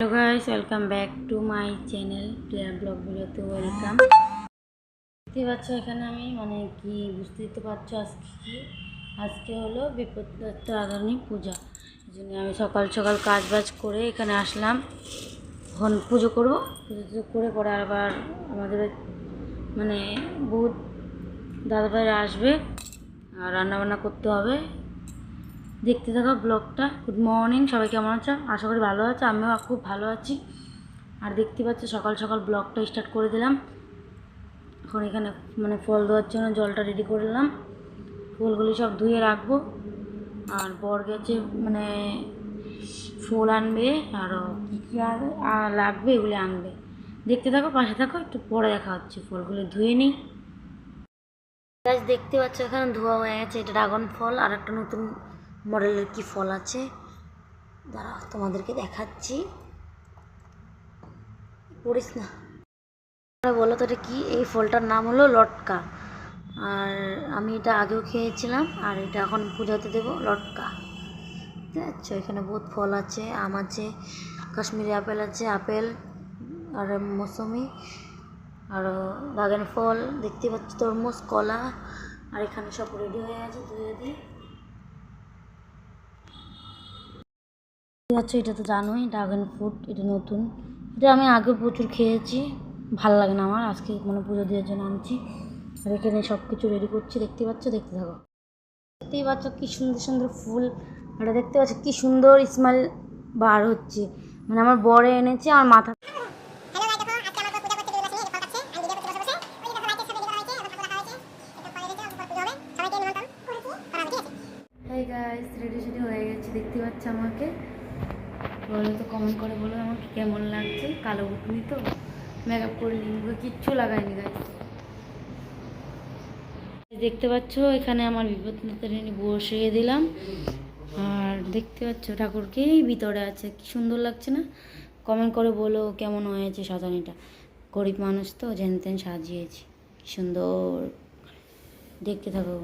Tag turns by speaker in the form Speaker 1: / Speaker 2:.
Speaker 1: Hello guys, welcome back to my channel player blog ভিডিওতে welcome. দেখতে পাচ্ছ এখানে আমি কি বুঝতেই তো পারছো আজকে হলো বিপত্তারিণী পূজা। এই জন্য আমি সকাল সকাল কাজ বাজ করে এখানে আসলাম। এখন পুজো করবো, পুজো করে পরে আবার আমাদের বহুত দাদাভাইরা আসবে আর রান্নাবান্না করতে হবে। দেখতে থাকো ব্লগটা। গুড মর্নিং, সবাই কেমন আছো? আশা করি ভালো আছো, আমিও খুব ভালো আছি। আর দেখতে পাচ্ছ সকাল সকাল ব্লগটা স্টার্ট করে দিলাম। এখন এখানে ফল দেওয়ার জন্য জলটা রেডি করে দিলাম। ফুলগুলি সব ধুয়ে রাখবো। আর বর গেছে ফুল আনবে, আরও কী কী আর লাগবে এগুলি আনবে। দেখতে থাকো, পাশে থাকো, একটু পরে দেখা হচ্ছে। ফুলগুলি ধুয়ে নিই। গাছ দেখতে পাচ্ছ এখানে ধোয়া হয়ে গেছে। এটা ড্রাগন ফল, আর একটা নতুন মডেলের কি ফল আছে, দাঁড়াও তোমাদেরকে দেখাচ্ছি। পড়িস না, বলো তো এটা কি? এই ফলটার নাম হলো লটকা। আর আমি এটা আগেও খেয়েছিলাম, আর এটা এখন পূজাতে দেবো লটকা। ঠিক আছে, এখানে বহুত ফল আছে, আম আছে, কাশ্মীরি আপেল আছে, আপেল আর মৌসুমি, আর ড্রাগন ফল দেখতে পাচ্ছি, তরমুজ, কলা। আর এখানে সব রেডি হয়ে আছে, ধুয়ে দিই। আচ্ছা, এটা তো জানোই ড্রাগন ফ্রুট, এটা নতুন। এটা আমি আগে প্রচুর খেয়েছি, ভালো লাগে না আমার। আজকে পুজো দেওয়ার জন্য আনছি। আর এখানে সব কিছু রেডি করছি, দেখতে পাচ্ছ, দেখতে থাকো। দেখতেই পাচ্ছ কি সুন্দর সুন্দর ফুল। এটা দেখতে পাচ্ছ কি সুন্দর স্মেল বার হচ্ছে, আমার বরে এনেছে আমার মাথা। হাই গাইস, রেডি সেডি হয়ে গেছে, দেখতে পাচ্ছ আমাকে। বলো তো, কমেন্ট করে বলো আমাকে কেমন লাগছে। কালো উঠনি তো, মেকআপ করিনি, মুখে কিচ্ছু লাগাইনি গাইস। দেখতে পাচ্ছ এখানে আমার বিপত্তারিণী বসিয়ে দিলাম। আর দেখতে পাচ্ছ ঠাকুরকেই ভিতরে আছে, কি সুন্দর লাগছে না? কমেন্ট করে বলো কেমন হয়েছে সাজানিটা। গরিব মানুষ তো, যেন তেন সাজিয়েছি, কি সুন্দর। দেখতে থাকো।